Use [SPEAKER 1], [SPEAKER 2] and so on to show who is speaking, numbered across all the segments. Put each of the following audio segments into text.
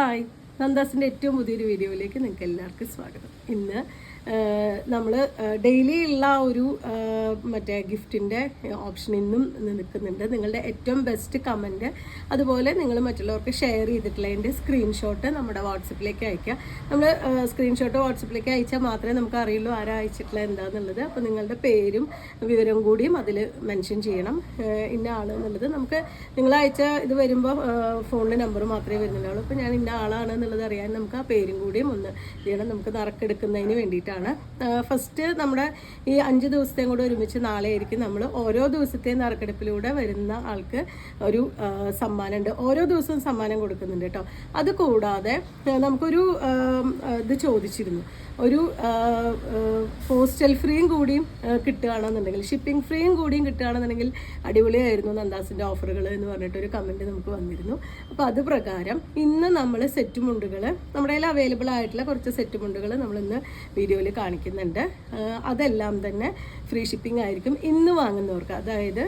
[SPEAKER 1] Hi, നന്ദാസിൻ്റെ ഏറ്റവും പുതിയൊരു വീഡിയോയിലേക്ക് നിങ്ങൾക്ക് എല്ലാവർക്കും സ്വാഗതം. ഇന്ന് നമ്മൾ ഡെയിലി ഉള്ള ഒരു മറ്റേ ഗിഫ്റ്റിൻ്റെ ഓപ്ഷൻ ഇന്നും നിൽക്കുന്നുണ്ട്. നിങ്ങളുടെ ഏറ്റവും ബെസ്റ്റ് കമൻറ്റ്, അതുപോലെ നിങ്ങൾ മറ്റുള്ളവർക്ക് ഷെയർ ചെയ്തിട്ടുള്ളതിൻ്റെ സ്ക്രീൻഷോട്ട് നമ്മുടെ വാട്സപ്പിലേക്ക് അയക്കുക. നമ്മൾ സ്ക്രീൻഷോട്ട് വാട്സപ്പിലേക്ക് അയച്ചാൽ മാത്രമേ നമുക്ക് അറിയുള്ളൂ ആരാ അയച്ചിട്ടുള്ളത് എന്താണെന്നുള്ളത്. അപ്പോൾ നിങ്ങളുടെ പേരും വിവരവും കൂടിയും അതിൽ മെൻഷൻ ചെയ്യണം, ഇന്ന ആളെന്നുള്ളത്. നമുക്ക് നിങ്ങൾ അയച്ച ഇത് വരുമ്പോൾ ഫോണിൻ്റെ നമ്പർ മാത്രമേ വരുന്നുണ്ടാവുള്ളൂ. അപ്പോൾ ഞാൻ ഇന്ന ആളാണെന്നുള്ളത് അറിയാൻ നമുക്ക് ആ പേരും കൂടിയും ഒന്ന് ചെയ്യണം. നമുക്ക് നറുക്കെടുക്കുന്നതിന് വേണ്ടിയിട്ടാണ്. ഫസ്റ്റ് നമ്മുടെ ഈ 5 ദിവസത്തെയും കൂടെ ഒരുമിച്ച് നാളെ ആയിരിക്കും നമ്മൾ ഓരോ ദിവസത്തെയും നറുക്കെടുപ്പിലൂടെ വരുന്ന ആൾക്ക് ഒരു സമ്മാനമുണ്ട്. ഓരോ ദിവസവും സമ്മാനം കൊടുക്കുന്നുണ്ട് കേട്ടോ. അതുകൂടാതെ നമുക്കൊരു ഇത് ചോദിച്ചിരുന്നു, ഒരു പോസ്റ്റൽ ഫ്രീയും കൂടിയും കിട്ടുകയാണെന്നുണ്ടെങ്കിൽ, ഷിപ്പിംഗ് ഫ്രീയും കൂടിയും കിട്ടുകയാണെന്നുണ്ടെങ്കിൽ അടിപൊളിയായിരുന്നു നന്ദാസിൻ്റെ ഓഫറുകൾ എന്ന് പറഞ്ഞിട്ടൊരു കമൻറ്റ് നമുക്ക് വന്നിരുന്നു. അപ്പോൾ അത് പ്രകാരം ഇന്ന് നമ്മൾ സെറ്റ് മുണ്ടുകൾ, നമ്മുടെ കയ്യിൽ അവൈലബിൾ ആയിട്ടുള്ള കുറച്ച് സെറ്റ് മുണ്ടുകൾ നമ്മളിന്ന് വീഡിയോയിൽ കാണിക്കുന്നുണ്ട്. അതെല്ലാം തന്നെ ഫ്രീ ഷിപ്പിംഗ് ആയിരിക്കും ഇന്ന് വാങ്ങുന്നവർക്ക്. അതായത്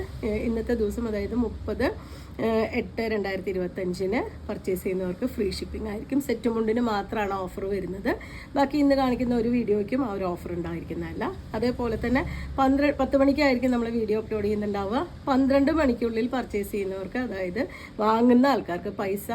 [SPEAKER 1] ഇന്നത്തെ ദിവസം, അതായത് 30/8/2025 പർച്ചേസ് ചെയ്യുന്നവർക്ക് ഫ്രീ ഷിപ്പിംഗ് ആയിരിക്കും. സെറ്റ് മുണ്ടിന് മാത്രമാണ് ഓഫർ വരുന്നത്. ബാക്കി ഇന്ന് കാണിക്കുന്ന ഒരു വീഡിയോയ്ക്കും ആ ഒരു ഓഫർ ഉണ്ടായിരിക്കുന്നതല്ല. അതേപോലെ തന്നെ 10 മണിക്കായിരിക്കും നമ്മൾ വീഡിയോ അപ്ലോഡ് ചെയ്യുന്നുണ്ടാവുക. 12 മണിക്കുള്ളിൽ പർച്ചേസ് ചെയ്യുന്നവർക്ക്, അതായത് വാങ്ങുന്ന ആൾക്കാർക്ക്, പൈസ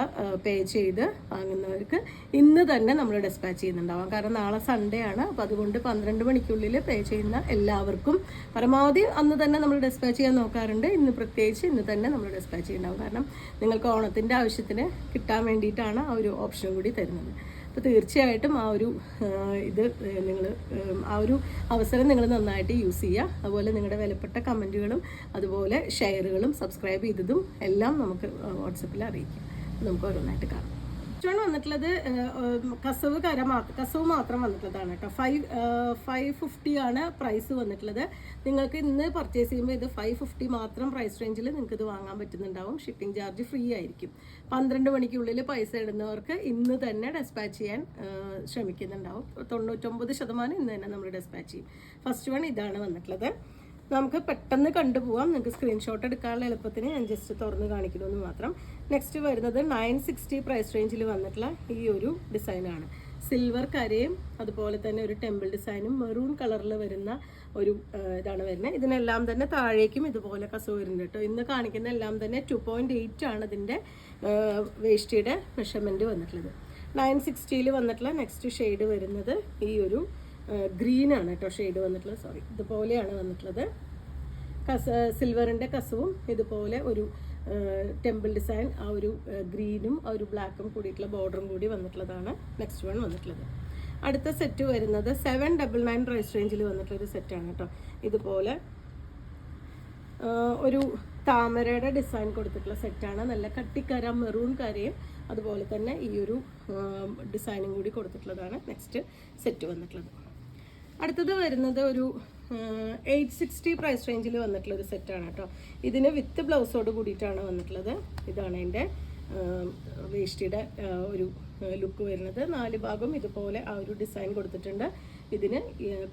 [SPEAKER 1] പേ ചെയ്ത് വാങ്ങുന്നവർക്ക് ഇന്ന് തന്നെ നമ്മൾ ഡെസ്പാച്ച് ചെയ്യുന്നുണ്ടാവാം. കാരണം നാളെ സൺഡേ ആണ്. അപ്പോൾ അതുകൊണ്ട് 12 മണിക്കുള്ളിൽ പേ ചെയ്യുന്ന എല്ലാവർക്കും പരമാവധി അന്ന് തന്നെ നമ്മൾ ഡെസ്പാച്ച് ചെയ്യാൻ നോക്കാറുണ്ട്. ഇന്ന് പ്രത്യേകിച്ച് ഇന്ന് തന്നെ നമ്മൾ ഡെസ്പാച്ച് ചെയ്യുന്നുണ്ടാവും. കാരണം നിങ്ങൾക്ക് ഓണത്തിൻ്റെ ആവശ്യത്തിന് കിട്ടാൻ വേണ്ടിയിട്ടാണ് ആ ഒരു ഓപ്ഷൻ കൂടി തരുന്നത്. അപ്പോൾ തീർച്ചയായിട്ടും ആ ഒരു ആ ഒരു അവസരം നിങ്ങൾ നന്നായിട്ട് യൂസ് ചെയ്യുക. അതുപോലെ നിങ്ങളുടെ വിലപ്പെട്ട കമൻറ്റുകളും അതുപോലെ ഷെയറുകളും സബ്സ്ക്രൈബ് ചെയ്തതും എല്ലാം നമുക്ക് വാട്സപ്പിൽ അറിയിക്കാം. നമുക്ക് ഓരോന്നായിട്ട് കാണാം. വന്നിട്ടുള്ളത് കസവ് മാത്രം വന്നിട്ടുള്ളതാണ് കേട്ടോ. 550 ആണ് പ്രൈസ് വന്നിട്ടുള്ളത്. നിങ്ങൾക്ക് ഇന്ന് പർച്ചേസ് ചെയ്യുമ്പോൾ ഇത് 550 മാത്രം പ്രൈസ് റേഞ്ചിൽ നിങ്ങൾക്ക് ഇത് വാങ്ങാൻ പറ്റുന്നുണ്ടാവും. ഷിപ്പിംഗ് ചാർജ് ഫ്രീ ആയിരിക്കും. 12 മണിക്കുള്ളിൽ പൈസ ഇടുന്നവർക്ക് ഇന്ന് തന്നെ ഡെസ്പാച്ച് ചെയ്യാൻ ശ്രമിക്കുന്നുണ്ടാവും. 99% ഇന്ന് തന്നെ നമ്മൾ ഡെസ്പാച്ച് ചെയ്യും. ഫസ്റ്റ് വൺ ഇതാണ് വന്നിട്ടുള്ളത്. നമുക്ക് പെട്ടെന്ന് കണ്ടുപോകാം. നിങ്ങൾക്ക് സ്ക്രീൻഷോട്ട് എടുക്കാനുള്ള എളുപ്പത്തിന് ഞാൻ ജസ്റ്റ് തുറന്ന് കാണിക്കണമെന്ന് മാത്രം. നെക്സ്റ്റ് വരുന്നത് 960 പ്രൈസ് റേഞ്ചിൽ വന്നിട്ടുള്ള ഈ ഒരു ഡിസൈനാണ്. സിൽവർ കരയും അതുപോലെ തന്നെ ഒരു ടെമ്പിൾ ഡിസൈനും മെറൂൺ കളറിൽ വരുന്ന ഒരു ഇതാണ് വരുന്നത്. ഇതിനെല്ലാം തന്നെ താഴേക്കും ഇതുപോലെ കസവ് വരുന്നുണ്ട് കേട്ടോ. ഇന്ന് കാണിക്കുന്ന എല്ലാം തന്നെ 2.8 ആണ് ഇതിൻ്റെ വേസ്റ്റിയുടെ മെഷർമെൻറ്റ് വന്നിട്ടുള്ളത്. 960 വന്നിട്ടുള്ള നെക്സ്റ്റ് ഷെയ്ഡ് വരുന്നത് ഈ ഒരു ഗ്രീനാണ് കേട്ടോ ഷെയ്ഡ് വന്നിട്ടുള്ളത്. സോറി, ഇതുപോലെയാണ് വന്നിട്ടുള്ളത്. സിൽവറിൻ്റെ കസവും ഇതുപോലെ ഒരു ടെമ്പിൾ ഡിസൈൻ, ആ ഒരു ഗ്രീനും ആ ഒരു ബ്ലാക്കും കൂടിയിട്ടുള്ള ബോർഡറും കൂടി വന്നിട്ടുള്ളതാണ് നെക്സ്റ്റ് വൺ വന്നിട്ടുള്ളത്. അടുത്ത സെറ്റ് വരുന്നത് 799 പ്രൈസ് റേഞ്ചിൽ വന്നിട്ടുള്ളൊരു സെറ്റാണ് കേട്ടോ. ഇതുപോലെ ഒരു താമരയുടെ ഡിസൈൻ കൊടുത്തിട്ടുള്ള സെറ്റാണ്. നല്ല കട്ടിക്കര, മെറൂൺ കരയും അതുപോലെ തന്നെ ഈ ഒരു ഡിസൈനും കൂടി കൊടുത്തിട്ടുള്ളതാണ് നെക്സ്റ്റ് സെറ്റ് വന്നിട്ടുള്ളത്. അടുത്തത് വരുന്നത് ഒരു 860 പ്രൈസ് റേഞ്ചിൽ വന്നിട്ടുള്ള ഒരു സെറ്റാണ് കേട്ടോ. ഇതിന് വിത്ത് ബ്ലൗസോട് കൂടിയിട്ടാണ് വന്നിട്ടുള്ളത്. ഇതാണ് എൻ്റെ വേസ്റ്റിയുടെ ഒരു ലുക്ക് വരുന്നത്. 4 ഭാഗം ഇതുപോലെ ആ ഒരു ഡിസൈൻ കൊടുത്തിട്ടുണ്ട്. ഇതിന്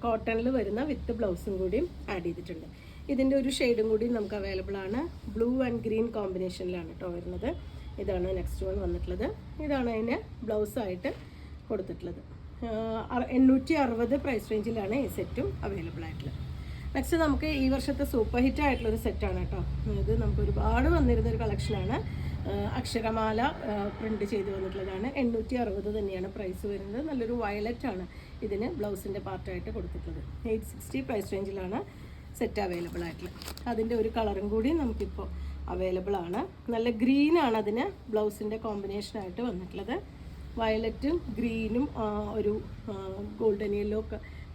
[SPEAKER 1] കോട്ടണിൽ വരുന്ന വിത്ത് ബ്ലൗസും കൂടിയും ആഡ് ചെയ്തിട്ടുണ്ട്. ഇതിൻ്റെ ഒരു ഷെയ്ഡും കൂടി നമുക്ക് അവൈലബിൾ ആണ്. ബ്ലൂ ആൻഡ് ഗ്രീൻ കോമ്പിനേഷനിലാണ് കേട്ടോ വരുന്നത്. ഇതാണ് നെക്സ്റ്റ് വൺ വന്നിട്ടുള്ളത്. ഇതാണ് അതിന് ബ്ലൗസായിട്ട് കൊടുത്തിട്ടുള്ളത്. 860 പ്രൈസ് റേഞ്ചിലാണ് ഈ സെറ്റും അവൈലബിൾ ആയിട്ടുള്ളത്. നെക്സ്റ്റ് നമുക്ക് ഈ വർഷത്തെ സൂപ്പർ ഹിറ്റ് ആയിട്ടുള്ളൊരു സെറ്റാണ് കേട്ടോ. ഇത് നമുക്ക് ഒരുപാട് വന്നിരുന്നൊരു കളക്ഷനാണ്. അക്ഷരമാല പ്രിൻറ്റ് ചെയ്ത് വന്നിട്ടുള്ളതാണ്. 860 തന്നെയാണ് പ്രൈസ് വരുന്നത്. നല്ലൊരു വയലറ്റ് ആണ് ഇതിന് ബ്ലൗസിൻ്റെ പാർട്ടായിട്ട് കൊടുത്തിട്ടുള്ളത്. 860 പ്രൈസ് റേഞ്ചിലാണ് സെറ്റ് അവൈലബിൾ ആയിട്ടുള്ളത്. അതിൻ്റെ ഒരു കളറും കൂടി നമുക്കിപ്പോൾ അവൈലബിൾ ആണ്. നല്ല ഗ്രീനാണ് അതിന് ബ്ലൗസിൻ്റെ കോമ്പിനേഷനായിട്ട് വന്നിട്ടുള്ളത്. വയലറ്റും ഗ്രീനും ഒരു ഗോൾഡൻ യെല്ലോ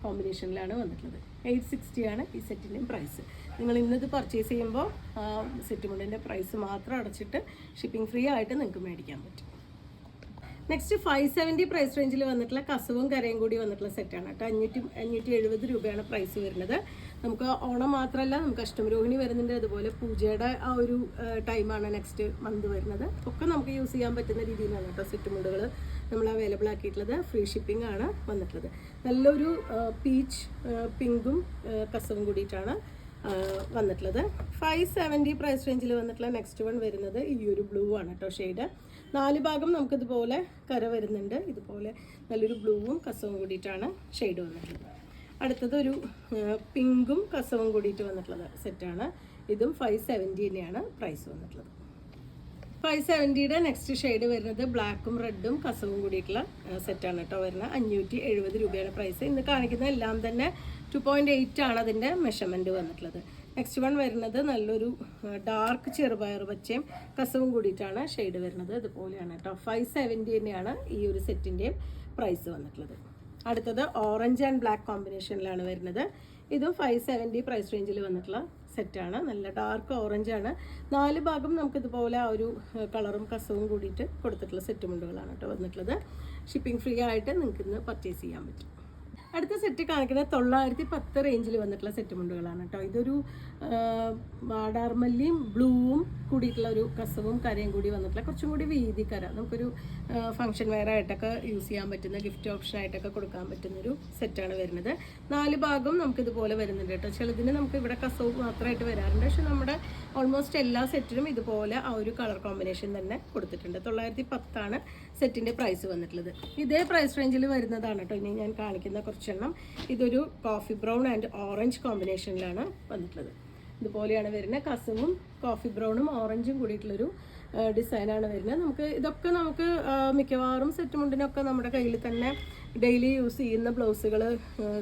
[SPEAKER 1] കോമ്പിനേഷനിലാണ് വന്നിട്ടുള്ളത്. 860 ആണ് ഈ സെറ്റിൻ്റെയും പ്രൈസ്. നിങ്ങൾ ഇന്നത് പർച്ചേസ് ചെയ്യുമ്പോൾ സെറ്റ് മുണ്ടിൻ്റെ പ്രൈസ് മാത്രം അടച്ചിട്ട് ഷിപ്പിംഗ് ഫ്രീ ആയിട്ട് നിങ്ങൾക്ക് മേടിക്കാൻ പറ്റും. നെക്സ്റ്റ് 570 പ്രൈസ് റേഞ്ചിൽ വന്നിട്ടുള്ള കസവും കരയും കൂടി വന്നിട്ടുള്ള സെറ്റാണ് കേട്ടോ. 570 രൂപയാണ് പ്രൈസ് വരുന്നത്. നമുക്ക് ഓണം മാത്രമല്ല, നമുക്ക് അഷ്ടമരോഹിണി വരുന്നുണ്ട്. അതുപോലെ പൂജയുടെ ആ ഒരു ടൈമാണ് നെക്സ്റ്റ് മന്ത് വരുന്നത്. ഒക്കെ നമുക്ക് യൂസ് ചെയ്യാൻ പറ്റുന്ന രീതിയിലാണ് കേട്ടോ സെറ്റ് മുണ്ടുകൾ നമ്മൾ അവൈലബിൾ ആക്കിയിട്ടുള്ളത്. ഫ്രീ ഷിപ്പിംഗ് ആണ് വന്നിട്ടുള്ളത്. നല്ലൊരു പീച്ച് പിങ്കും കസവും കൂടിയിട്ടാണ് വന്നിട്ടുള്ളത്. 570 പ്രൈസ് റേഞ്ചിൽ വന്നിട്ടുള്ള നെക്സ്റ്റ് വൺ വരുന്നത് ഈ ഒരു ബ്ലൂ ആണ് കേട്ടോ ഷെയ്ഡ്. 4 ഭാഗം നമുക്കിതുപോലെ കര വരുന്നുണ്ട്. ഇതുപോലെ നല്ലൊരു ബ്ലൂവും കസവും കൂടിയിട്ടാണ് ഷെയ്ഡ് വന്നിട്ടുള്ളത്. അടുത്തത് ഒരു പിങ്കും കസവും കൂടിയിട്ട് വന്നിട്ടുള്ളത് സെറ്റാണ്. ഇതും 570 തന്നെയാണ് പ്രൈസ് വന്നിട്ടുള്ളത്. 570യുടെ നെക്സ്റ്റ് ഷെയ്ഡ് വരുന്നത് ബ്ലാക്കും റെഡും കസവും കൂടിയിട്ടുള്ള സെറ്റാണ് കേട്ടോ വരുന്നത്. 570 രൂപയാണ് പ്രൈസ്. ഇന്ന് കാണിക്കുന്ന എല്ലാം തന്നെ 2.8 ആണ് അതിൻ്റെ മെഷർമെൻറ്റ് വന്നിട്ടുള്ളത്. നെക്സ്റ്റ് വൺ വരുന്നത് നല്ലൊരു ഡാർക്ക് ചെറുപയർ പച്ചയും കസവും കൂടിയിട്ടാണ് ഷെയ്ഡ് വരുന്നത്. ഇതുപോലെയാണ് കേട്ടോ. 570 തന്നെയാണ് ഈ ഒരു സെറ്റിൻ്റെയും പ്രൈസ് വന്നിട്ടുള്ളത്. അടുത്തത് ഓറഞ്ച് ആൻഡ് ബ്ലാക്ക് കോമ്പിനേഷനിലാണ് വരുന്നത്. ഇതും 570 പ്രൈസ് റേഞ്ചിൽ വന്നിട്ടുള്ള സെറ്റാണ്. നല്ല ഡാർക്ക് ഓറഞ്ച് ആണ്. 4 ഭാഗം നമുക്കിതുപോലെ ആ ഒരു കളറും കസവും കൂടിയിട്ട് കൊടുത്തിട്ടുള്ള സെറ്റ് മുണ്ടുകളാണ് കേട്ടോ വന്നിട്ടുള്ളത്. ഷിപ്പിംഗ് ഫ്രീ ആയിട്ട് നിങ്ങൾക്ക് ഇന്ന് പർച്ചേസ് ചെയ്യാൻ പറ്റും. അടുത്ത സെറ്റ് കാണിക്കുന്നത് 910 റേഞ്ചിൽ വന്നിട്ടുള്ള സെറ്റ് മുണ്ടുകളാണ് കേട്ടോ. ഇതൊരു വാടാർമല്ലിയും ബ്ലൂവും കൂടിയിട്ടുള്ള ഒരു കസവും കരയും കൂടി വന്നിട്ടുള്ള കുറച്ചും കൂടി വീതി കര, നമുക്കൊരു ഫംഗ്ഷൻ വെയർ ആയിട്ടൊക്കെ യൂസ് ചെയ്യാൻ പറ്റുന്ന ഗിഫ്റ്റ് ഓപ്ഷൻ ആയിട്ടൊക്കെ കൊടുക്കാൻ പറ്റുന്നൊരു സെറ്റാണ് വരുന്നത്. 4 ഭാഗം നമുക്കിതുപോലെ വരുന്നുണ്ട് കേട്ടോ. ചിലതിന് നമുക്ക് ഇവിടെ കസവ് മാത്രമായിട്ട് വരാറുണ്ട്. പക്ഷെ നമ്മുടെ ഓൾമോസ്റ്റ് എല്ലാ സെറ്റിനും ഇതുപോലെ ആ ഒരു കളർ കോമ്പിനേഷൻ തന്നെ കൊടുത്തിട്ടുണ്ട്. 910 സെറ്റിൻ്റെ പ്രൈസ് വന്നിട്ടുള്ളത്. ഇതേ പ്രൈസ് റേഞ്ചിൽ വരുന്നതാണ് കേട്ടോ ഇനി ഞാൻ കാണിക്കുന്ന കുറച്ചെണ്ണം. ഇതൊരു കോഫി ബ്രൗൺ ആൻഡ് ഓറഞ്ച് കോമ്പിനേഷനിലാണ് വന്നിട്ടുള്ളത്. ഇതുപോലെയാണ് വരുന്നത്. കസവും കോഫി ബ്രൗണും ഓറഞ്ചും കൂടിയിട്ടുള്ളൊരു ഡിസൈനാണ് വരുന്നത്. ഇതൊക്കെ നമുക്ക് മിക്കവാറും സെറ്റ് മുണ്ടിനൊക്കെ നമ്മുടെ കയ്യിൽ തന്നെ ഡെയിലി യൂസ് ചെയ്യുന്ന ബ്ലൗസുകൾ,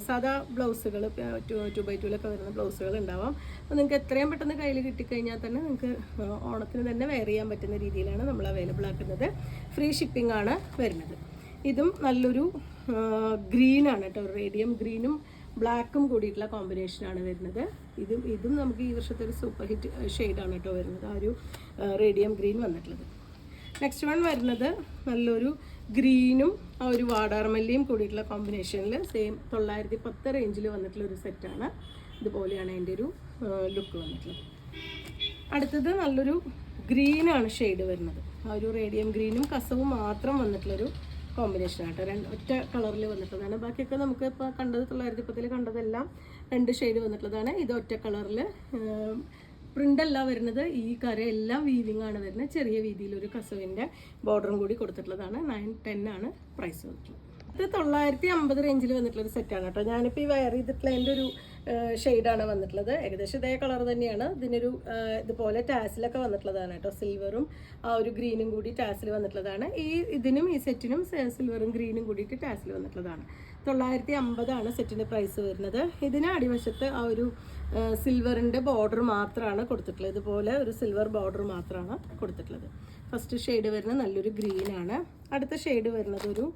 [SPEAKER 1] സാധാ ബ്ലൗസുകൾ 2x2 വരുന്ന ബ്ലൗസുകൾ ഉണ്ടാവാം. അപ്പോൾ നിങ്ങൾക്ക് എത്രയും പെട്ടെന്ന് കയ്യിൽ കിട്ടിക്കഴിഞ്ഞാൽ തന്നെ നിങ്ങൾക്ക് ഓണത്തിന് തന്നെ വെയർ ചെയ്യാൻ പറ്റുന്ന രീതിയിലാണ് നമ്മൾ അവൈലബിൾ ആക്കുന്നത്. ഫ്രീ ഷിപ്പിംഗ് ആണ് വരുന്നത്. ഇതും നല്ലൊരു ഗ്രീനാണ് കേട്ടോ. റേഡിയം ഗ്രീനും ബ്ലാക്കും കൂടിയിട്ടുള്ള കോമ്പിനേഷനാണ് വരുന്നത്. ഇതും നമുക്ക് ഈ വർഷത്തെ ഒരു സൂപ്പർ ഹിറ്റ് ഷെയ്ഡാണ് കേട്ടോ വരുന്നത്, ആ ഒരു റേഡിയം ഗ്രീൻ വന്നിട്ടുള്ളത്. നെക്സ്റ്റ് വൺ വരുന്നത് നല്ലൊരു ഗ്രീനും ആ ഒരു വാടാർമല്ലിയും കൂടിയിട്ടുള്ള കോമ്പിനേഷനിൽ സെയിം 910 റേഞ്ചിൽ വന്നിട്ടുള്ള ഒരു സെറ്റാണ്. ഇതുപോലെയാണ് അതിൻ്റെ ഒരു ലുക്ക് വന്നിട്ടുള്ളത്. അടുത്തത് നല്ലൊരു ഗ്രീനാണ് ഷെയ്ഡ് വരുന്നത്. ആ ഒരു റേഡിയം ഗ്രീനും കസവും മാത്രം വന്നിട്ടുള്ളൊരു കോമ്പിനേഷൻ ആട്ടോ. ഒറ്റ കളറിൽ വന്നിട്ടുള്ളതാണ്. ബാക്കിയൊക്കെ നമുക്ക് ഇപ്പോൾ കണ്ടത് 910 കണ്ടതെല്ലാം 2 ഷെയ്ഡ് വന്നിട്ടുള്ളതാണ്. ഇത് ഒറ്റ കളറിൽ പ്രിൻ്റല്ല വരുന്നത്. ഈ കരയെല്ലാം വീവിങ് ആണ് വരുന്നത്. ചെറിയ രീതിയിലൊരു കസവിൻ്റെ ബോർഡറും കൂടി കൊടുത്തിട്ടുള്ളതാണ്. 910 ആണ് പ്രൈസ് വന്നിട്ടുള്ളത്. ഇത് 950 റേഞ്ചിൽ വന്നിട്ടുള്ളൊരു സെറ്റാണ് കേട്ടോ. ഞാനിപ്പോൾ ഈ വെയർ ചെയ്തിട്ടുള്ള എൻ്റെ ഒരു ഷെയ്ഡാണ് വന്നിട്ടുള്ളത്. ഏകദേശം ഇതേ കളർ തന്നെയാണ്. ഇതിനൊരു ഇതുപോലെ ടാസിലൊക്കെ വന്നിട്ടുള്ളതാണ് കേട്ടോ. സിൽവറും ആ ഒരു ഗ്രീനും കൂടി ടാസിൽ വന്നിട്ടുള്ളതാണ്. ഇതിനും ഈ സെറ്റിനും സിൽവറും ഗ്രീനും കൂടിയിട്ട് ടാസിൽ വന്നിട്ടുള്ളതാണ്. 950 സെറ്റിൻ്റെ പ്രൈസ് വരുന്നത്. ഇതിന് അടിവശത്ത് ആ ഒരു സിൽവറിൻ്റെ ബോർഡർ മാത്രമാണ് കൊടുത്തിട്ടുള്ളത്. ഇതുപോലെ ഒരു സിൽവർ ബോർഡർ മാത്രമാണ് കൊടുത്തിട്ടുള്ളത്. ഫസ്റ്റ് ഷെയ്ഡ് വരുന്നത് നല്ലൊരു ഗ്രീനാണ്. അടുത്ത ഷെയ്ഡ് വരുന്നത് ഒരു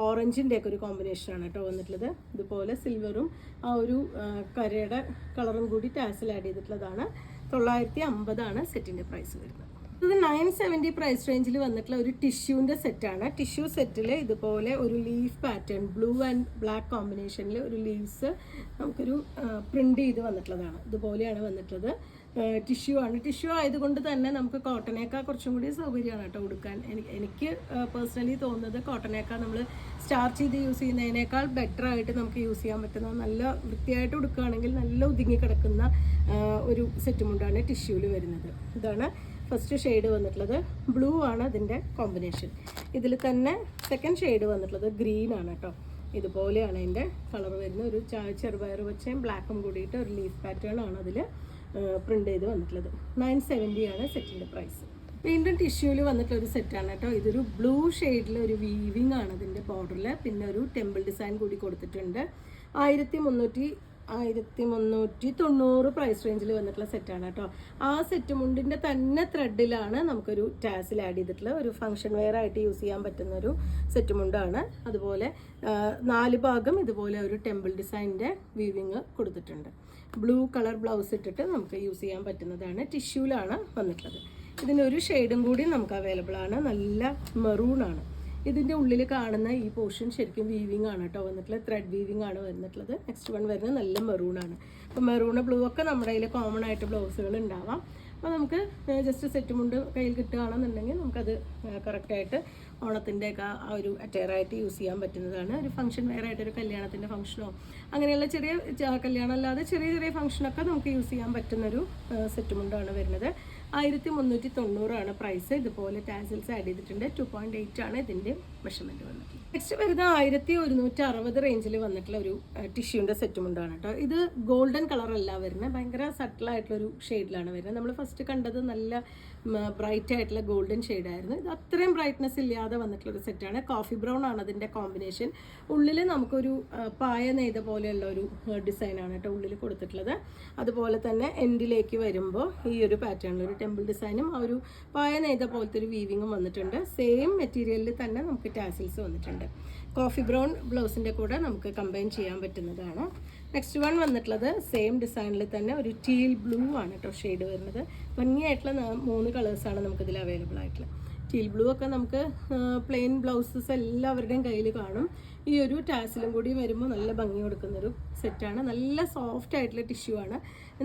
[SPEAKER 1] ഓറഞ്ചിൻ്റെ ഒക്കെ ഒരു കോമ്പിനേഷനാണ് കേട്ടോ വന്നിട്ടുള്ളത്. ഇതുപോലെ സിൽവറും ആ ഒരു കരയുടെ കളറും കൂടി ടാസിൽ ആഡ് ചെയ്തിട്ടുള്ളതാണ്. 950 സെറ്റിൻ്റെ പ്രൈസ് വരുന്നത്. ഇത് 970 പ്രൈസ് റേഞ്ചിൽ വന്നിട്ടുള്ള ഒരു ടിഷ്യൂവിൻ്റെ സെറ്റാണ്. ടിഷ്യൂ സെറ്റിൽ ഇതുപോലെ ഒരു leaf pattern blue and black കോമ്പിനേഷനിൽ ഒരു ലീവ്സ് നമുക്കൊരു പ്രിൻ്റ് ചെയ്ത് വന്നിട്ടുള്ളതാണ്. ഇതുപോലെയാണ് വന്നിട്ടുള്ളത്. ടിഷ്യൂ ആണ്. ടിഷ്യൂ ആയതുകൊണ്ട് തന്നെ നമുക്ക് കോട്ടനേക്കാൾ കുറച്ചും കൂടി സൗകര്യമാണ് കേട്ടോ ഉടുക്കാൻ. എനിക്ക് പേഴ്സണലി തോന്നുന്നത് കോട്ടനേക്കാൾ നമ്മൾ സ്റ്റാർച്ച് ചെയ്ത് യൂസ് ചെയ്യുന്നതിനേക്കാൾ ബെറ്റർ ആയിട്ട് നമുക്ക് യൂസ് ചെയ്യാൻ പറ്റുന്ന, നല്ല വൃത്തിയായിട്ട് ഉടുക്കുകയാണെങ്കിൽ നല്ല ഒതുങ്ങി കിടക്കുന്ന ഒരു സെറ്റ് മുണ്ടാണ് ടിഷ്യൂവിൽ വരുന്നത്. ഇതാണ് ഫസ്റ്റ് ഷെയ്ഡ് വന്നിട്ടുള്ളത്. ബ്ലൂ ആണ് അതിൻ്റെ കോമ്പിനേഷൻ. ഇതിൽ തന്നെ സെക്കൻഡ് ഷെയ്ഡ് വന്നിട്ടുള്ളത് ഗ്രീൻ ആണ് കേട്ടോ. ഇതുപോലെയാണ് അതിൻ്റെ കളർ വരുന്നത്. ഒരു ചെറുപയർ പച്ചയും ബ്ലാക്കും കൂടിയിട്ട് ഒരു ലീഫ് പാറ്റേൺ ആണ് അതിൽ പ്രിൻ്റ് ചെയ്ത് വന്നിട്ടുള്ളത്. 970 സെറ്റിൻ്റെ പ്രൈസ്. വീണ്ടും ടിഷ്യൂവിൽ വന്നിട്ടുള്ള ഒരു സെറ്റാണ് കേട്ടോ. ഇതൊരു ബ്ലൂ ഷെയ്ഡിൽ ഒരു വീവിങ് ആണ് അതിൻ്റെ ബോർഡറിൽ. പിന്നെ ഒരു ടെമ്പിൾ ഡിസൈൻ കൂടി കൊടുത്തിട്ടുണ്ട്. 1390 പ്രൈസ് റേഞ്ചിൽ വന്നിട്ടുള്ള സെറ്റാണ് കേട്ടോ. ആ സെറ്റ് മുണ്ടിൻ്റെ തന്നെ ത്രെഡിലാണ് നമുക്കൊരു ടാസിൽ ആഡ് ചെയ്തിട്ടുള്ള ഒരു ഫംഗ്ഷൻ വെയർ ആയിട്ട് യൂസ് ചെയ്യാൻ പറ്റുന്ന ഒരു സെറ്റ് മുണ്ടാണ്. അതുപോലെ 4 ഭാഗം ഇതുപോലെ ഒരു ടെമ്പിൾ ഡിസൈനിൻ്റെ വീവിങ് കൊടുത്തിട്ടുണ്ട്. ബ്ലൂ കളർ ബ്ലൗസ് ഇട്ടിട്ട് നമുക്ക് യൂസ് ചെയ്യാൻ പറ്റുന്നതാണ്. ടിഷ്യൂലാണ് വന്നിട്ടുള്ളത്. ഇതിനൊരു ഷെയ്ഡും കൂടി നമുക്ക് അവൈലബിൾ ആണ്. നല്ല മെറൂൺ ആണ്. ഇതിൻ്റെ ഉള്ളിൽ കാണുന്ന ഈ പോർഷൻ ശരിക്കും വീവിങ് ആണ് കേട്ടോ വന്നിട്ടുള്ളത്. ത്രെഡ് വീവിങ് ആണ് വന്നിട്ടുള്ളത്. നെക്സ്റ്റ് വൺ വരുന്നത് നല്ല മെറൂൺ ആണ്. അപ്പോൾ മെറൂണ് ബ്ലൂ ഒക്കെ നമ്മുടെ കയ്യിൽ കോമൺ ആയിട്ട് ബ്ലൗസുകൾ ഉണ്ടാവാം. അപ്പോൾ നമുക്ക് ജസ്റ്റ് സെറ്റ് മുണ്ട് കയ്യിൽ കിട്ടുകയാണെന്നുണ്ടെങ്കിൽ നമുക്കത് കറക്റ്റായിട്ട് ഓണത്തിൻ്റെയൊക്കെ ആ ഒരു അറ്റയറായിട്ട് യൂസ് ചെയ്യാൻ പറ്റുന്നതാണ്. ഒരു ഫംഗ്ഷൻ വെയർ ആയിട്ട് ഒരു കല്യാണത്തിൻ്റെ ഫംഗ്ഷനോ അങ്ങനെയുള്ള കല്യാണം അല്ലാതെ ചെറിയ ഫംഗ്ഷനൊക്കെ നമുക്ക് യൂസ് ചെയ്യാൻ പറ്റുന്നൊരു സെറ്റ് മുണ്ടാണ് വരുന്നത്. 1390 പ്രൈസ്. ഇതുപോലെ ടാസിൽസ് ആഡ് ചെയ്തിട്ടുണ്ട്. 2.8 ആണ് ഇതിൻ്റെ മെഷർമെൻറ്റ് വന്നിട്ടുള്ളത്. നെക്സ്റ്റ് വരുന്ന 1160 റേഞ്ചിൽ വന്നിട്ടുള്ള ഒരു ടിഷ്യൂൻ്റെ സെറ്റും ഉണ്ടാണ് കേട്ടോ. ഇത് ഗോൾഡൻ കളറല്ല വരുന്നത്, ഭയങ്കര സട്ടിലായിട്ടുള്ളൊരു ഷെയ്ഡിലാണ് വരുന്നത്. നമ്മൾ ഫസ്റ്റ് കണ്ടത് നല്ല ബ്രൈറ്റ് ആയിട്ടുള്ള ഗോൾഡൻ ഷെയ്ഡായിരുന്നു. ഇത് അത്രയും ബ്രൈറ്റ്നെസ് ഇല്ലാതെ വന്നിട്ടുള്ള ഒരു സെറ്റാണ്. കോഫി ബ്രൗൺ ആണ് അതിൻ്റെ കോമ്പിനേഷൻ. ഉള്ളിൽ നമുക്കൊരു പായ നെയ്ത പോലെയുള്ള ഒരു ഡിസൈനാണ് കേട്ടോ ഉള്ളിൽ കൊടുത്തിട്ടുള്ളത്. അതുപോലെ തന്നെ എൻഡിലേക്ക് വരുമ്പോൾ ഈ ഒരു പാറ്റേണിൽ ഒരു ടെമ്പിൾ ഡിസൈനും ആ ഒരു പായ നെയ്ത പോലത്തെ ഒരു വീവിങ്ങും വന്നിട്ടുണ്ട്. സെയിം മെറ്റീരിയലിൽ തന്നെ നമുക്ക് ടാസിൽസ് വന്നിട്ടുണ്ട്. കോഫി ബ്രൗൺ ബ്ലൗസിൻ്റെ കൂടെ നമുക്ക് കമ്പൈൻ ചെയ്യാൻ പറ്റുന്നതാണ്. നെക്സ്റ്റ് വൺ വന്നിട്ടുള്ളത് സെയിം ഡിസൈനിൽ തന്നെ ഒരു ടീൽ ബ്ലൂ ആണ് കേട്ടോ ഷെയ്ഡ് വരുന്നത്. ഭംഗിയായിട്ടുള്ള 3 കളേഴ്സാണ് നമുക്കിതിൽ അവൈലബിൾ ആയിട്ടുള്ളത്. ടീൽ ബ്ലൂ ഒക്കെ നമുക്ക് പ്ലെയിൻ ബ്ലൗസസ് എല്ലാവരുടെയും കയ്യിൽ കാണും. ഈ ഒരു ടാസിലും കൂടി വരുമ്പോൾ നല്ല ഭംഗി കൊടുക്കുന്നൊരു സെറ്റാണ്. നല്ല സോഫ്റ്റ് ആയിട്ടുള്ള ടിഷ്യൂ ആണ്.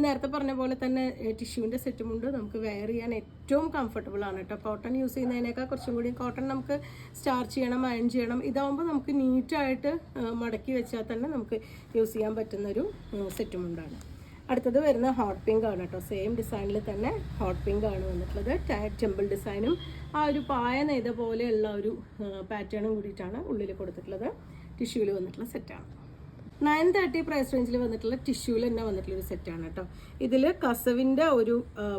[SPEAKER 1] നേരത്തെ പറഞ്ഞ പോലെ തന്നെ ടിഷ്യൂവിൻ്റെ സെറ്റുമുണ്ട് നമുക്ക് വെയർ ചെയ്യാൻ ഏറ്റവും കംഫർട്ടബിൾ ആണ് കേട്ടോ. കോട്ടൺ യൂസ് ചെയ്യുന്നതിനേക്കാൾ കുറച്ചും കൂടി കോട്ടൺ നമുക്ക് സ്റ്റാർച്ച് ചെയ്യണം, അയൺ ചെയ്യണം. ഇതാവുമ്പോൾ നമുക്ക് നീറ്റായിട്ട് മടക്കി വെച്ചാൽ തന്നെ നമുക്ക് യൂസ് ചെയ്യാൻ പറ്റുന്നൊരു സെറ്റുമുണ്ടാണ്. അടുത്തത് വരുന്ന ഹോട്ട് പിങ്ക് ആണ് കേട്ടോ. സെയിം ഡിസൈനിൽ തന്നെ ഹോട്ട് പിങ്ക് ആണ് വന്നിട്ടുള്ളത്. ടെമ്പിൾ ഡിസൈനും ആ ഒരു പായ നെയ്ത പോലെയുള്ള ഒരു പാറ്റേണും കൂടിയിട്ടാണ് ഉള്ളിൽ കൊടുത്തിട്ടുള്ളത്. ടിഷ്യൂവിൽ വന്നിട്ടുള്ള സെറ്റാണ്. 930 പ്രൈസ് റേഞ്ചിൽ വന്നിട്ടുള്ള ടിഷ്യൂവിൽ തന്നെ വന്നിട്ടുള്ളൊരു സെറ്റാണ് കേട്ടോ. ഇതിൽ കസവിൻ്റെ ഒരു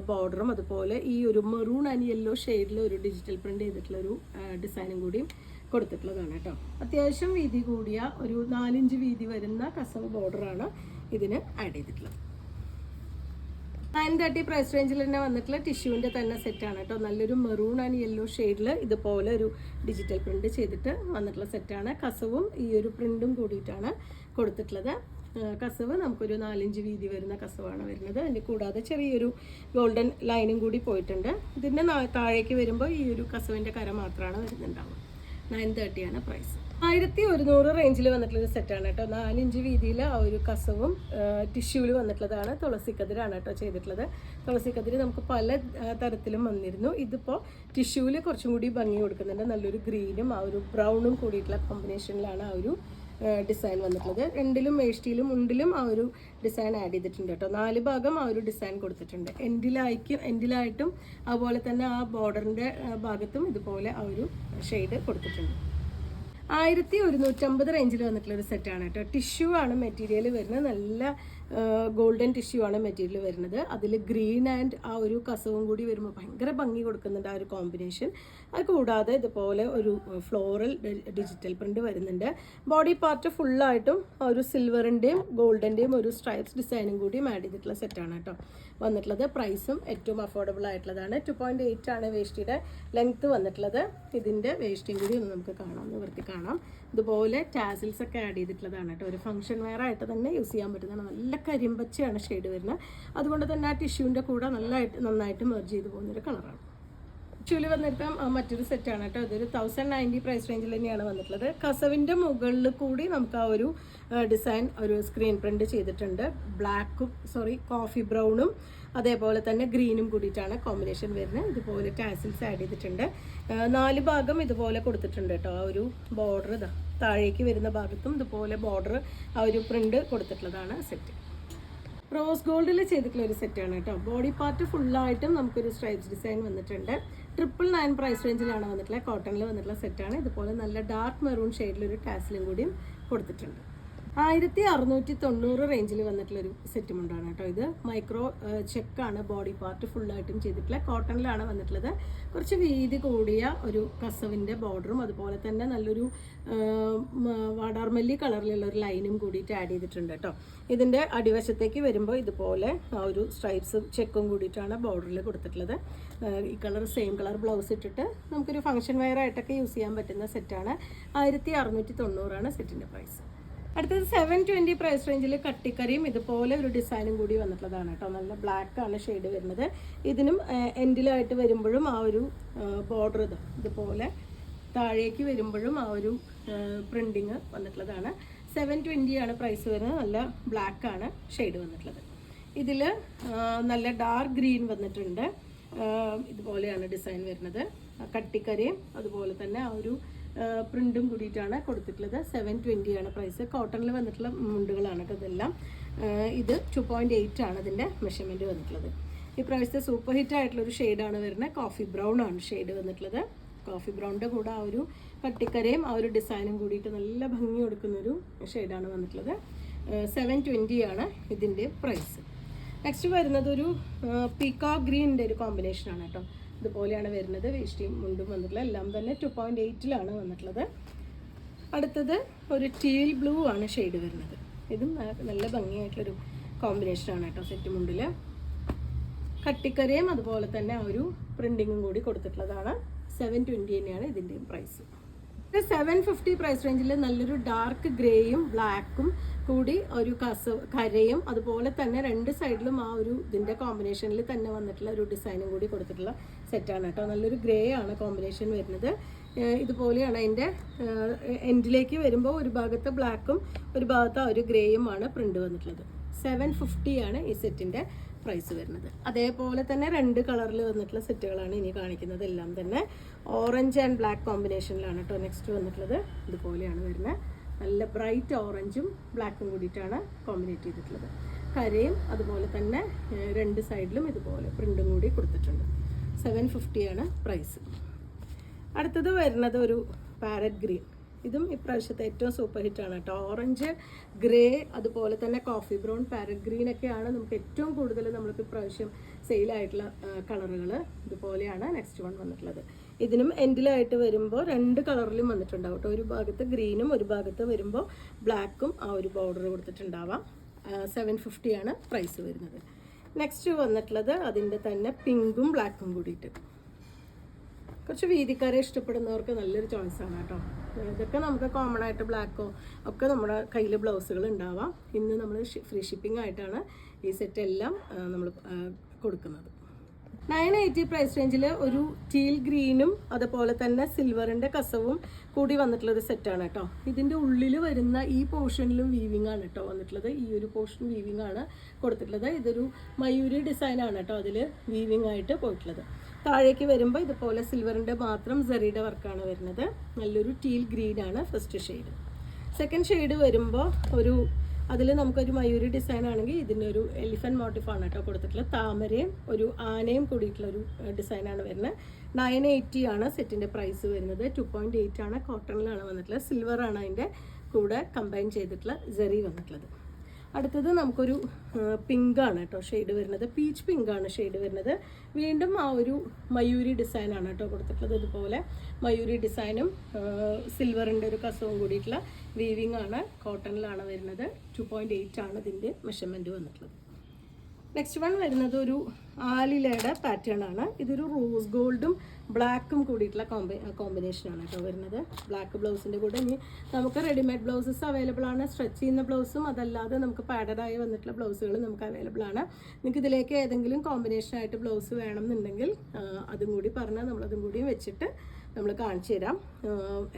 [SPEAKER 1] ബോർഡറും അതുപോലെ ഈ ഒരു മെറൂൺ ആൻഡ് യെല്ലോ ഷെയ്ഡിൽ ഒരു ഡിജിറ്റൽ പ്രിൻ്റ് ചെയ്തിട്ടുള്ളൊരു ഡിസൈനും കൂടിയും കൊടുത്തിട്ടുള്ളതാണ് കേട്ടോ. അത്യാവശ്യം വീതി കൂടിയ ഒരു 4 ഇഞ്ച് വീതി വരുന്ന കസവ് ബോർഡറാണ് ഇതിന് ആഡ് ചെയ്തിട്ടുള്ളത്. 930 പ്രൈസ് റേഞ്ചിൽ തന്നെ വന്നിട്ടുള്ള ടിഷ്യൂവിൻ്റെ തന്നെ സെറ്റാണ് കേട്ടോ. നല്ലൊരു മെറൂൺ ആൻഡ് യെല്ലോ ഷെയ്ഡിൽ ഇതുപോലെ ഒരു ഡിജിറ്റൽ പ്രിൻ്റ് ചെയ്തിട്ട് വന്നിട്ടുള്ള സെറ്റാണ്. കസവും ഈ ഒരു പ്രിൻറ്റും കൂടിയിട്ടാണ് കൊടുത്തിട്ടുള്ളത്. കസവ് നമുക്കൊരു 4 ഇഞ്ച് വീതി വരുന്ന കസവാണ് വരുന്നത്. അതിന് കൂടാതെ ചെറിയൊരു ഗോൾഡൻ ലൈനും കൂടി പോയിട്ടുണ്ട്. ഇതിൻ്റെ താഴേക്ക് വരുമ്പോൾ ഈ ഒരു കസവിൻ്റെ കര മാത്രമാണ് വരുന്നുണ്ടാവുക. 930 ആണ് പ്രൈസ്. 1100 റേഞ്ചിൽ വന്നിട്ടുള്ളൊരു സെറ്റാണ് കേട്ടോ. 4 ഇഞ്ച് വീതിയിൽ ആ ഒരു കസവും ടിഷ്യൂവിൽ വന്നിട്ടുള്ളതാണ്. തുളസിക്കതിരാണ് കേട്ടോ ചെയ്തിട്ടുള്ളത്. തുളസിക്കതിര് നമുക്ക് പല തരത്തിലും വന്നിരുന്നു. ഇതിപ്പോൾ ടിഷ്യൂവിൽ കുറച്ചും കൂടി ഭംഗി കൊടുക്കുന്നുണ്ട്. നല്ലൊരു ഗ്രീനും ആ ഒരു ബ്രൗണും കൂടിയിട്ടുള്ള കോമ്പിനേഷനിലാണ് ആ ഒരു ഡിസൈൻ വന്നിട്ടുള്ളത്. രണ്ടിലും വേഷ്ടിയിലും മുണ്ടിലും ആ ഒരു ഡിസൈൻ ആഡ് ചെയ്തിട്ടുണ്ട് കേട്ടോ. 4 ഭാഗം ആ ഒരു ഡിസൈൻ കൊടുത്തിട്ടുണ്ട്. എൻഡിലായിട്ടും അതുപോലെ തന്നെ ആ ബോർഡറിൻ്റെ ഭാഗത്തും ഇതുപോലെ ആ ഒരു ഷെയ്ഡ് കൊടുത്തിട്ടുണ്ട്. 1150 റേഞ്ചിൽ വന്നിട്ടുള്ളൊരു സെറ്റാണ് കേട്ടോ. ടിഷ്യൂ ആണ് മെറ്റീരിയൽ വരുന്നത്. നല്ല ഗോൾഡൻ ടിഷ്യൂ ആണ് മെറ്റീരിയൽ വരുന്നത്. അതിൽ ഗ്രീൻ ആൻഡ് ആ ഒരു കസവും കൂടി വരുമ്പോൾ ഭയങ്കര ഭംഗി കൊടുക്കുന്നുണ്ട് ആ ഒരു കോമ്പിനേഷൻ. അത് കൂടാതെ ഇതുപോലെ ഒരു ഫ്ലോറൽ ഡിജിറ്റൽ പ്രിൻ്റ് വരുന്നുണ്ട്. ബോഡി പാർട്ട് ഫുള്ളായിട്ടും ഒരു സിൽവറിൻ്റെയും ഗോൾഡൻ്റെയും ഒരു സ്ട്രൈപ്സ് ഡിസൈനും കൂടിയും ആഡ് ചെയ്തിട്ടുള്ള സെറ്റാണ് കേട്ടോ വന്നിട്ടുള്ളത്. പ്രൈസും ഏറ്റവും അഫോർഡബിൾ ആയിട്ടുള്ളതാണ്. 2.8 ആണ് വേഷ്ടിയുടെ ലെങ്ത്ത് വന്നിട്ടുള്ളത്. ഇതിൻ്റെ വേഷ്ടിയും കൂടി ഒന്ന് നമുക്ക് കാണാം, നിവർത്തി കാണാം. ഇതുപോലെ ടാസിൽസ് ഒക്കെ ആഡ് ചെയ്തിട്ടുള്ളതാണ് കേട്ടോ. ഒരു ഫംഗ്ഷൻ വെയർ ആയിട്ട് തന്നെ യൂസ് ചെയ്യാൻ പറ്റുന്നതാണ്. നല്ല കരിമ്പച്ചയാണ് ഷെയ്ഡ് വരുന്നത്. അതുകൊണ്ട് തന്നെ ആ ടിഷ്യൂവിൻ്റെ കൂടെ നന്നായിട്ട് മെർജ് ചെയ്ത് പോകുന്നൊരു കളറാണ്. ടിഷ്യൂവിൽ വന്നിട്ട് മറ്റൊരു സെറ്റാണ് കേട്ടോ. ഇതൊരു 1090 പ്രൈസ് റേഞ്ചിൽ തന്നെയാണ് വന്നിട്ടുള്ളത്. കസവിൻ്റെ മുകളിൽ കൂടി നമുക്ക് ആ ഒരു ഡിസൈൻ ഒരു സ്ക്രീൻ പ്രിൻ്റ് ചെയ്തിട്ടുണ്ട്. കോഫി ബ്രൗണും അതേപോലെ തന്നെ ഗ്രീനും കൂടിയിട്ടാണ് കോമ്പിനേഷൻ വരുന്നത്. ഇതുപോലെ ടാസിൽസ് ആഡ് ചെയ്തിട്ടുണ്ട്. 4 ഭാഗം ഇതുപോലെ കൊടുത്തിട്ടുണ്ട് കേട്ടോ. ആ ഒരു ബോർഡർ താഴേക്ക് വരുന്ന ഭാഗത്തും ഇതുപോലെ ബോർഡർ ആ ഒരു പ്രിൻ്റ് കൊടുത്തിട്ടുള്ളതാണ് സെറ്റ്. റോസ് ഗോൾഡിൽ ചെയ്തിട്ടുള്ള ഒരു സെറ്റാണ് കേട്ടോ. ബോഡി പാർട്ട് ഫുള്ളായിട്ടും നമുക്കൊരു സ്ട്രൈപ്സ് ഡിസൈൻ വന്നിട്ടുണ്ട്. 999 പ്രൈസ് റേഞ്ചിലാണ് വന്നിട്ടുള്ളത്. കോട്ടണിൽ വന്നിട്ടുള്ള സെറ്റാണ്. ഇതുപോലെ നല്ല ഡാർക്ക് മെറൂൺ ഷെയ്ഡിലൊരു ടാസിലും കൂടിയും കൊടുത്തിട്ടുണ്ട്. 1690 റേഞ്ചിൽ വന്നിട്ടുള്ളൊരു സെറ്റുമുണ്ടാണ് കേട്ടോ. ഇത് മൈക്രോ ചെക്കാണ് ബോഡി പാർട്ട് ഫുള്ളായിട്ടും ചെയ്തിട്ടുള്ള. കോട്ടണിലാണ് വന്നിട്ടുള്ളത്. കുറച്ച് വീതി കൂടിയ ഒരു കസവിൻ്റെ ബോർഡറും അതുപോലെ തന്നെ നല്ലൊരു വാടാർമല്ലി കളറിലുള്ള ഒരു ലൈനും കൂടിയിട്ട് ആഡ് ചെയ്തിട്ടുണ്ട് കേട്ടോ. ഇതിൻ്റെ അടിവശത്തേക്ക് വരുമ്പോൾ ഇതുപോലെ ആ ഒരു സ്ട്രൈപ്സും ചെക്കും കൂടിയിട്ടാണ് ബോർഡറിൽ കൊടുത്തിട്ടുള്ളത്. ഈ കളർ സെയിം കളർ ബ്ലൗസ് ഇട്ടിട്ട് നമുക്കൊരു ഫംഗ്ഷൻ വെയർ ആയിട്ടൊക്കെ യൂസ് ചെയ്യാൻ പറ്റുന്ന സെറ്റാണ്. 1690 സെറ്റിൻ്റെ പ്രൈസ്. അടുത്തത് 720 പ്രൈസ് റേഞ്ചിൽ കട്ടിക്കറിയും ഇതുപോലെ ഒരു ഡിസൈനും കൂടി വന്നിട്ടുള്ളതാണ് കേട്ടോ. നല്ല ബ്ലാക്ക് ആണ് ഷെയ്ഡ് വരുന്നത്. ഇതിനും എൻഡിലായിട്ട് വരുമ്പോഴും ആ ഒരു ബോർഡർ ഇതുപോലെ താഴേക്ക് വരുമ്പോഴും ആ ഒരു പ്രിൻറ്റിങ് വന്നിട്ടുള്ളതാണ്. 720 ആണ് പ്രൈസ് വരുന്നത്. നല്ല ബ്ലാക്ക് ആണ് ഷെയ്ഡ് വന്നിട്ടുള്ളത്. ഇതിൽ നല്ല ഡാർക്ക് ഗ്രീൻ വന്നിട്ടുണ്ട്. ഇതുപോലെയാണ് ഡിസൈൻ വരുന്നത്. കട്ടിക്കരയും അതുപോലെ തന്നെ ആ ഒരു പ്രിൻറ്റും കൂടിയിട്ടാണ് കൊടുത്തിട്ടുള്ളത്. 720 ആണ് പ്രൈസ്. കോട്ടണിൽ വന്നിട്ടുള്ള മുണ്ടുകളാണ് കേട്ടോ ഇതെല്ലാം. ഇത് 2.8 ആണ് ഇതിൻ്റെ മെഷർമെൻറ്റ് വന്നിട്ടുള്ളത്. ഈ പ്രാവശ്യത്തെ സൂപ്പർ ഹിറ്റ് ആയിട്ടുള്ളൊരു ഷെയ്ഡാണ് വരുന്നത്. കോഫി ബ്രൗൺ ആണ് ഷെയ്ഡ് വന്നിട്ടുള്ളത്. കോഫി ബ്രൗണിൻ്റെ കൂടെ ആ ഒരു കട്ടിക്കരയും ആ ഒരു ഡിസൈനും കൂടിയിട്ട് നല്ല ഭംഗി കൊടുക്കുന്നൊരു ഷെയ്ഡാണ് വന്നിട്ടുള്ളത്. 720 ആണ് ഇതിൻ്റെ പ്രൈസ്. നെക്സ്റ്റ് വരുന്നത് ഒരു പീകോക്ക് ഗ്രീനിൻ്റെ ഒരു കോമ്പിനേഷനാണ് കേട്ടോ. ഇതുപോലെയാണ് വരുന്നത്. വേഷ്ടിയും മുണ്ടും വന്നിട്ടുള്ളത് എല്ലാം തന്നെ 2.8 വന്നിട്ടുള്ളത്. അടുത്തത് ഒരു ടീൽ ബ്ലൂ ആണ് ഷെയ്ഡ് വരുന്നത്. ഇതും നല്ല ഭംഗിയായിട്ടുള്ളൊരു കോമ്പിനേഷനാണ് കേട്ടോ. സെറ്റ് മുണ്ടിൽ കട്ടിക്കരയും അതുപോലെ തന്നെ ആ ഒരു പ്രിൻറ്റിങ്ങും കൂടി കൊടുത്തിട്ടുള്ളതാണ്. 720 തന്നെയാണ് ഇതിൻ്റെയും പ്രൈസ്. 750 പ്രൈസ് റേഞ്ചിൽ നല്ലൊരു ഡാർക്ക് ഗ്രേയും ബ്ലാക്കും കൂടി ഒരു കരയും അതുപോലെ തന്നെ രണ്ട് സൈഡിലും ആ ഒരു ഇതിൻ്റെ കോമ്പിനേഷനിൽ തന്നെ വന്നിട്ടുള്ള ഒരു ഡിസൈനും കൂടി കൊടുത്തിട്ടുള്ള സെറ്റാണ് കേട്ടോ. നല്ലൊരു ഗ്രേ ആണ് കോമ്പിനേഷൻ വരുന്നത്. ഇതുപോലെയാണ് അതിൻ്റെ എൻഡിലേക്ക് വരുമ്പോൾ ഒരു ഭാഗത്ത് ബ്ലാക്കും ഒരു ഭാഗത്ത് ആ ഒരു ഗ്രേയുമാണ് പ്രിൻ്റ് വന്നിട്ടുള്ളത്. 750 ആണ് ഈ സെറ്റിൻ്റെ പ്രൈസ് വരുന്നത്. അതേപോലെ തന്നെ രണ്ട് കളറിൽ വന്നിട്ടുള്ള സെറ്റുകളാണ് ഇനി കാണിക്കുന്നത്. എല്ലാം തന്നെ ഓറഞ്ച് ആൻഡ് ബ്ലാക്ക് കോമ്പിനേഷനിലാണ് കേട്ടോ നെക്സ്റ്റ് വന്നിട്ടുള്ളത്. ഇതുപോലെയാണ് വരുന്നത്. നല്ല ബ്രൈറ്റ് ഓറഞ്ചും ബ്ലാക്കും കൂടിയിട്ടാണ് കോമ്പിനേറ്റ് ചെയ്തിട്ടുള്ളത്. കരയും അതുപോലെ തന്നെ രണ്ട് സൈഡിലും ഇതുപോലെ പ്രിൻറ്റും കൂടി കൊടുത്തിട്ടുണ്ട്. 750 ആണ് പ്രൈസ്. അടുത്തത് വരുന്നത് ഒരു പാരറ്റ് ഗ്രീൻ. ഇതും ഇപ്രാവശ്യത്തെ ഏറ്റവും സൂപ്പർ ഹിറ്റാണ് കേട്ടോ. ഓറഞ്ച്, ഗ്രേ അതുപോലെ തന്നെ കോഫി ബ്രൗൺ, പാരറ്റ് ഗ്രീൻ ഒക്കെയാണ് നമുക്ക് ഏറ്റവും കൂടുതൽ നമ്മൾക്ക് ഇപ്രാവശ്യം സെയിലായിട്ടുള്ള കളറുകൾ. ഇതുപോലെയാണ് നെക്സ്റ്റ് വൺ വന്നിട്ടുള്ളത്. ഇതിനും എൻഡിലായിട്ട് വരുമ്പോൾ രണ്ട് കളറിലും വന്നിട്ടുണ്ടാവും കേട്ടോ. ഒരു ഭാഗത്ത് ഗ്രീനും ഒരു ഭാഗത്ത് വരുമ്പോൾ ബ്ലാക്കും ആ ഒരു ബോർഡർ കൊടുത്തിട്ടുണ്ടാവാം. 750 ആണ് പ്രൈസ് വരുന്നത്. നെക്സ്റ്റ് വന്നിട്ടുള്ളത് അതിൻ്റെ തന്നെ പിങ്കും ബ്ലാക്കും കൂടിയിട്ട്. കുറച്ച് വീതിക്കാരെ ഇഷ്ടപ്പെടുന്നവർക്ക് നല്ലൊരു ചോയ്സാണ് കേട്ടോ. ഇതൊക്കെ നമുക്ക് കോമൺ ആയിട്ട് ബ്ലാക്കോ ഒക്കെ നമ്മുടെ കയ്യിൽ ബ്ലൗസുകൾ ഉണ്ടാവാം. ഇന്ന് നമ്മൾ ഫ്രീ ഷിപ്പിംഗ് ആയിട്ടാണ് ഈ സെറ്റ് എല്ലാം നമ്മൾ കൊടുക്കുന്നത്. 980 പ്രൈസ് റേഞ്ചിൽ ഒരു ടീൽ ഗ്രീനും അതുപോലെ തന്നെ സിൽവറിൻ്റെ കസവും കൂടി വന്നിട്ടുള്ളൊരു സെറ്റാണ് കേട്ടോ. ഇതിൻ്റെ ഉള്ളിൽ വരുന്ന ഈ പോർഷനിലും വീവിങ് ആണ് കേട്ടോ വന്നിട്ടുള്ളത്. ഈ ഒരു പോർഷൻ വീവിങ് ആണ് കൊടുത്തിട്ടുള്ളത്. ഇതൊരു മയൂരി ഡിസൈനാണ് കേട്ടോ അതിൽ വീവിങ് ആയിട്ട് പോയിട്ടുള്ളത്. താഴേക്ക് വരുമ്പോൾ ഇതുപോലെ സിൽവറിൻ്റെ മാത്രം സെറിയുടെ വർക്കാണ് വരുന്നത്. നല്ലൊരു ടീൽ ഗ്രീനാണ് ഫസ്റ്റ് ഷെയ്ഡ്. സെക്കൻഡ് ഷെയ്ഡ് വരുമ്പോൾ ഒരു അതിൽ നമുക്കൊരു മയൂരി ഡിസൈൻ ആണെങ്കിൽ ഇതിനൊരു എലിഫൻറ്റ് മോട്ടീഫാണ് കേട്ടോ കൊടുത്തിട്ടുള്ളത്. താമരയും ഒരു ആനയും കൂടിയിട്ടുള്ളൊരു ഡിസൈനാണ് വരുന്നത്. 980 ആണ് സെറ്റിൻ്റെ പ്രൈസ് വരുന്നത്. 2.8 ആണ് കോട്ടണിലാണ് വന്നിട്ടുള്ളത്. സിൽവറാണ് അതിൻ്റെ കൂടെ കമ്പൈൻ ചെയ്തിട്ടുള്ള സെറി വന്നിട്ടുള്ളത്. അടുത്തത് നമുക്കൊരു പിങ്കാണ് കേട്ടോ ഷെയ്ഡ് വരുന്നത്. പീച്ച് പിങ്കാണ് ഷെയ്ഡ് വരുന്നത്. വീണ്ടും ആ ഒരു മയൂരി ഡിസൈനാണ് കേട്ടോ കൊടുത്തിട്ടുള്ളത്. ഇതുപോലെ മയൂരി ഡിസൈനും സിൽവറിൻ്റെ ഒരു കസവും കൂടിയിട്ടുള്ള വീവിങ് ആണ്. കോട്ടണിലാണ് വരുന്നത്. 2.8 ആണ് ഇതിൻ്റെ മെഷർമെൻറ്റ് വന്നിട്ടുള്ളത്. നെക്സ്റ്റ് വൺ വരുന്നത് ഒരു ആലിലയുടെ പാറ്റേൺ ആണ്. ഇതൊരു റോസ് ഗോൾഡും ബ്ലാക്കും കൂടിയിട്ടുള്ള കോമ്പിനേഷനാണ് കേട്ടോ വരുന്നത്. ബ്ലാക്ക് ബ്ലൗസിൻ്റെ കൂടെ ഇനി നമുക്ക് റെഡിമെയ്ഡ് ബ്ലൗസസ് അവൈലബിൾ ആണ്. സ്ട്രെച്ച് ചെയ്യുന്ന ബ്ലൗസും അതല്ലാതെ നമുക്ക് പാഡഡായി വന്നിട്ടുള്ള ബ്ലൗസുകൾ നമുക്ക് അവൈലബിൾ ആണ്. നിങ്ങൾക്ക് ഇതിലേക്ക് ഏതെങ്കിലും കോമ്പിനേഷനായിട്ട് ബ്ലൗസ് വേണമെന്നുണ്ടെങ്കിൽ അതും കൂടി പറഞ്ഞാൽ നമ്മളതും കൂടിയും വെച്ചിട്ട് നമ്മൾ കാണിച്ചു തരാം.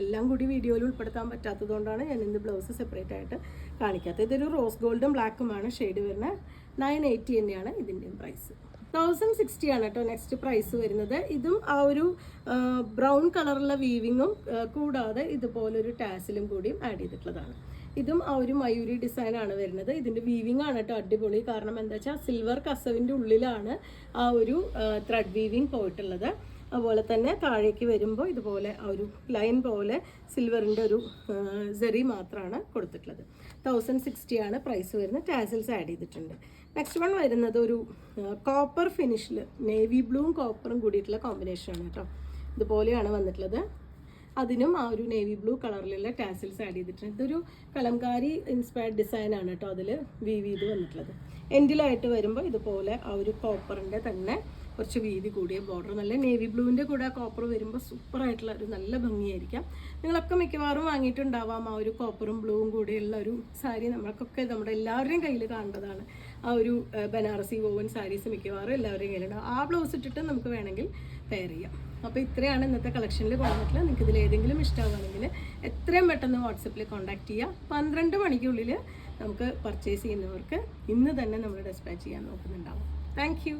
[SPEAKER 1] എല്ലാം കൂടി വീഡിയോയിൽ ഉൾപ്പെടുത്താൻ പറ്റാത്തതുകൊണ്ടാണ് ഞാൻ ഇന്ന് ബ്ലൗസ് സെപ്പറേറ്റ് ആയിട്ട് കാണിക്കാത്തത്. ഇതൊരു റോസ് ഗോൾഡും ബ്ലാക്കുമാണ് ഷെയ്ഡ് വരുന്നത്. 980 തന്നെയാണ് ഇതിൻ്റെയും പ്രൈസ്. 1060 ആണ് കേട്ടോ നെക്സ്റ്റ് പ്രൈസ് വരുന്നത്. ഇതും ആ ഒരു ബ്രൗൺ കളറുള്ള വീവിങ്ങും കൂടാതെ ഇതുപോലൊരു ടാസിലും കൂടിയും ആഡ് ചെയ്തിട്ടുള്ളതാണ്. ഇതും ആ ഒരു മയൂരി ഡിസൈനാണ് വരുന്നത്. ഇതിൻ്റെ വീവിങ് ആണ് കേട്ടോ അടിപൊളി. കാരണം എന്താ വെച്ചാൽ സിൽവർ കസവിൻ്റെ ഉള്ളിലാണ് ആ ഒരു ത്രെഡ് വീവിങ് പോയിട്ടുള്ളത്. അതുപോലെ തന്നെ താഴേക്ക് വരുമ്പോൾ ഇതുപോലെ ആ ഒരു ലൈൻ പോലെ സിൽവറിൻ്റെ ഒരു സെറി മാത്രമാണ് കൊടുത്തിട്ടുള്ളത്. 1060 ആണ് പ്രൈസ് വരുന്നത്. ടാസിൽസ് ആഡ് ചെയ്തിട്ടുണ്ട്. നെക്സ്റ്റ് വൺ വരുന്നത് ഒരു കോപ്പർ ഫിനിഷിൽ നേവി ബ്ലൂവും കോപ്പറും കൂടിയിട്ടുള്ള കോമ്പിനേഷനാണ് കേട്ടോ. ഇതുപോലെയാണ് വന്നിട്ടുള്ളത്. അതിനും ആ ഒരു നേവി ബ്ലൂ കളറിലുള്ള ടാസിൽസ് ആഡ് ചെയ്തിട്ടുണ്ട്. ഇതൊരു കലംകാരി ഇൻസ്പയർഡ് ഡിസൈനാണ് കേട്ടോ അതിൽ വീവ് ചെയ്ത് വന്നിട്ടുള്ളത്. എൻഡിലായിട്ട് വരുമ്പോൾ ഇതുപോലെ ആ ഒരു കോപ്പറിൻ്റെ തന്നെ കുറച്ച് വീതി കൂടിയ ബോർഡർ, നല്ല നേവി ബ്ലൂവിൻ്റെ കൂടെ കോപ്പർ വരുമ്പോൾ സൂപ്പറായിട്ടുള്ള ഒരു നല്ല ഭംഗിയായിരിക്കാം. നിങ്ങളൊക്കെ മിക്കവാറും വാങ്ങിയിട്ടുണ്ടാവാം ആ ഒരു കോപ്പറും ബ്ലൂവും കൂടിയുള്ള ഒരു സാരി. നമ്മൾക്കൊക്കെ നമ്മുടെ എല്ലാവരുടെയും കയ്യിൽ കാണേണ്ടതാണ് ആ ഒരു ബനാറസി വോവൻ സാരീസ് മിക്കവാറും എല്ലാവരുടെയും കയ്യിലുണ്ടാവും. ആ ബ്ലൗസ് ഇട്ടിട്ട് നമുക്ക് വേണമെങ്കിൽ പെയർ ചെയ്യാം. അപ്പോൾ ഇത്രയാണ് ഇന്നത്തെ കളക്ഷനിൽ കൊണ്ടുവന്നിട്ടുള്ളത്. നിങ്ങൾക്ക് ഇതിൽ ഏതെങ്കിലും ഇഷ്ടമാവുകയാണെങ്കിൽ എത്രയും പെട്ടെന്ന് വാട്സപ്പിൽ കോൺടാക്ട് ചെയ്യുക. 12 മണിക്കുള്ളിൽ നമുക്ക് പർച്ചേസ് ചെയ്യുന്നവർക്ക് ഇന്ന് തന്നെ നമ്മൾ ഡെസ്പാച്ച് ചെയ്യാൻ നോക്കുന്നുണ്ടാവും. Thank you.